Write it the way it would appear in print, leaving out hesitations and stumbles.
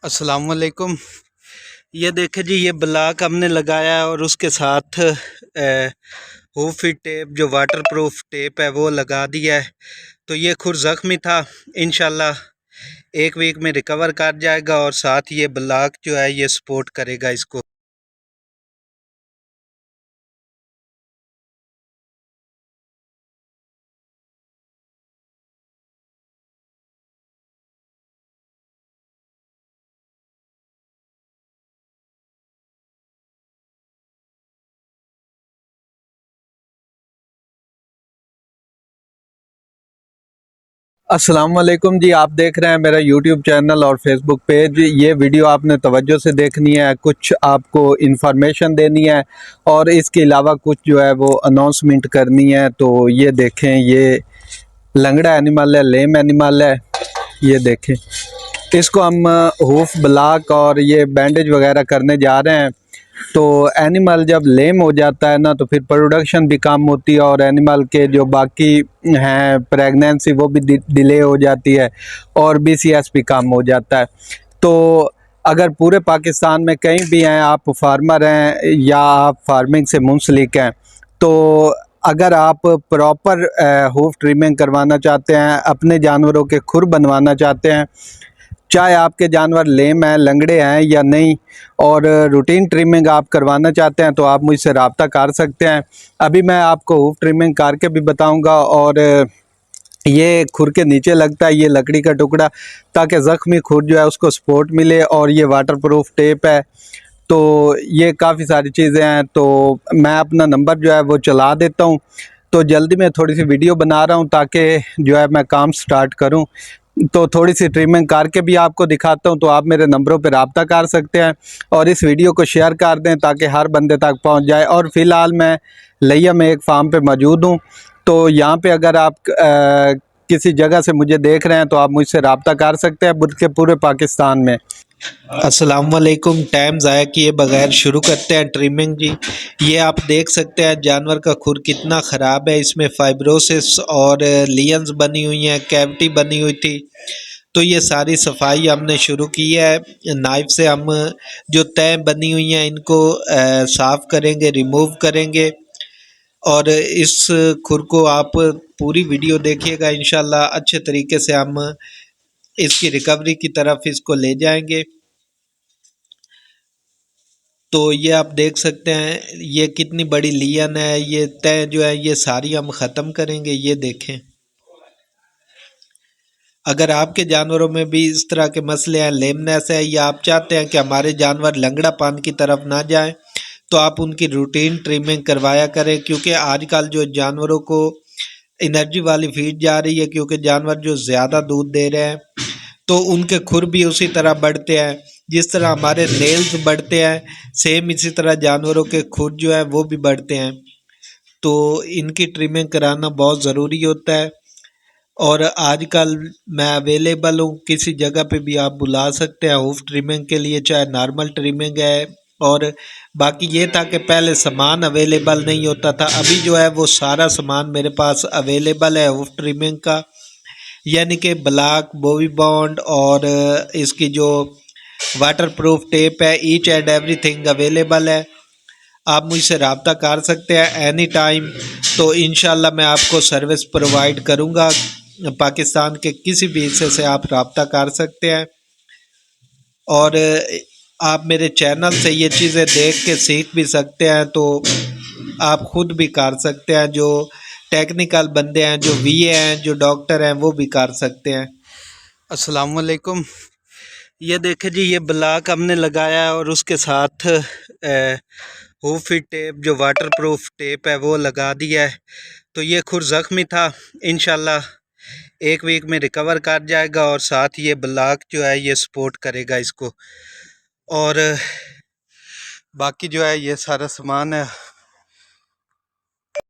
अस्सलाम वालेकुम। ये देखे जी, ये ब्लॉक हमने लगाया है और उसके साथ हुफी टेप जो वाटर प्रूफ टेप है वो लगा दिया है। तो ये खुर ज़ख्मी था, इंशाल्लाह 1 वीक में रिकवर कर जाएगा और साथ ये ब्लॉक जो है ये सपोर्ट करेगा इसको। अस्सलाम वालेकुम जी। आप देख रहे हैं मेरा यूट्यूब चैनल और फेसबुक पेज। ये वीडियो आपने तवज्जो से देखनी है, कुछ आपको इन्फॉर्मेशन देनी है और इसके अलावा कुछ जो है वो अनाउंसमेंट करनी है। तो ये देखें, ये लंगड़ा एनिमल है, लेम एनिमल है। ये देखें, इसको हम हूफ ब्लॉक और ये बैंडेज वगैरह करने जा रहे हैं। तो एनिमल जब लेम हो जाता है ना, तो फिर प्रोडक्शन भी कम होती है और एनिमल के जो बाकी हैं प्रेगनेंसी वो भी डिले हो जाती है और बीसीएस भी कम हो जाता है। तो अगर पूरे पाकिस्तान में कहीं भी हैं, आप फार्मर हैं या आप फार्मिंग से मुंसलिक हैं, तो अगर आप प्रॉपर हूफ ट्रिमिंग करवाना चाहते हैं, अपने जानवरों के खुर बनवाना चाहते हैं, चाहे आपके जानवर लेम हैं, लंगड़े हैं या नहीं, और रूटीन ट्रिमिंग आप करवाना चाहते हैं, तो आप मुझसे रब्ता कर सकते हैं। अभी मैं आपको हूफ ट्रिमिंग करके भी बताऊंगा। और ये खुर के नीचे लगता है, ये लकड़ी का टुकड़ा, ताकि ज़ख्मी खुर जो है उसको सपोर्ट मिले। और ये वाटरप्रूफ टेप है। तो ये काफ़ी सारी चीज़ें हैं। तो मैं अपना नंबर जो है वो चला देता हूँ। तो जल्दी में थोड़ी सी वीडियो बना रहा हूँ ताकि जो है मैं काम स्टार्ट करूँ। तो थोड़ी सी ट्रिमिंग करके भी आपको दिखाता हूँ। तो आप मेरे नंबरों पर रब्ता कर सकते हैं और इस वीडियो को शेयर कर दें ताकि हर बंदे तक पहुँच जाए। और फ़िलहाल मैं लिया में एक फार्म पे मौजूद हूँ। तो यहाँ पे अगर आप किसी जगह से मुझे देख रहे हैं तो आप मुझसे रब्ता कर सकते हैं, बल्कि पूरे पाकिस्तान में। अस्सलाम वालेकुम। टाइम ज़ाया किए बगैर शुरू करते हैं ट्रिमिंग जी। ये आप देख सकते हैं जानवर का खुर कितना ख़राब है, इसमें फाइब्रोसिस और लियंस बनी हुई हैं, कैविटी बनी हुई थी। तो ये सारी सफाई हमने शुरू की है। नाइफ से हम जो तय बनी हुई हैं इनको साफ़ करेंगे, रिमूव करेंगे। और इस खुर को आप पूरी वीडियो देखिएगा, इंशाल्लाह अच्छे तरीके से हम इसकी रिकवरी की तरफ इसको ले जाएंगे। तो ये आप देख सकते हैं ये कितनी बड़ी लियन है। ये तय जो है ये सारी हम ख़त्म करेंगे। ये देखें, अगर आपके जानवरों में भी इस तरह के मसले हैं, लेमनेस है, या आप चाहते हैं कि हमारे जानवर लंगड़ापन की तरफ ना जाएं, तो आप उनकी रूटीन ट्रिमिंग करवाया करें। क्योंकि आजकल जो जानवरों को एनर्जी वाली फीड जा रही है, क्योंकि जानवर जो ज़्यादा दूध दे रहे हैं तो उनके खुर भी उसी तरह बढ़ते हैं। जिस तरह हमारे नेल्स बढ़ते हैं, सेम इसी तरह जानवरों के खुर जो है वो भी बढ़ते हैं। तो इनकी ट्रिमिंग कराना बहुत ज़रूरी होता है। और आजकल मैं अवेलेबल हूँ, किसी जगह पे भी आप बुला सकते हैं हूफ ट्रिमिंग के लिए, चाहे नॉर्मल ट्रिमिंग है। और बाकी ये था कि पहले सामान अवेलेबल नहीं होता था, अभी जो है वो सारा सामान मेरे पास अवेलेबल है हूफ ट्रिमिंग का। यानी कि ब्लॉक, बोवी बॉन्ड और इसकी जो वाटर प्रूफ टेप है, ईच एंड एवरीथिंग अवेलेबल है। आप मुझसे रब्ता कर सकते हैं एनी टाइम। तो इंशाल्लाह मैं आपको सर्विस प्रोवाइड करूंगा। पाकिस्तान के किसी भी हिस्से से आप रब्ता कर सकते हैं। और आप मेरे चैनल से ये चीज़ें देख के सीख भी सकते हैं। तो आप खुद भी कर सकते हैं, जो टेक्निकल बंदे हैं, जो वीए हैं, जो डॉक्टर हैं, वो भी कर सकते हैं। अस्सलाम वालेकुम। ये देखे जी, ये ब्लॉक हमने लगाया है और उसके साथ हुफी टेप जो वाटर प्रूफ टेप है वो लगा दिया है। तो ये खुर ज़ख्मी था, इंशाल्लाह 1 वीक में रिकवर कर जाएगा और साथ ये ब्लॉक जो है ये सपोर्ट करेगा इसको। और बाकी जो है ये सारा सामान है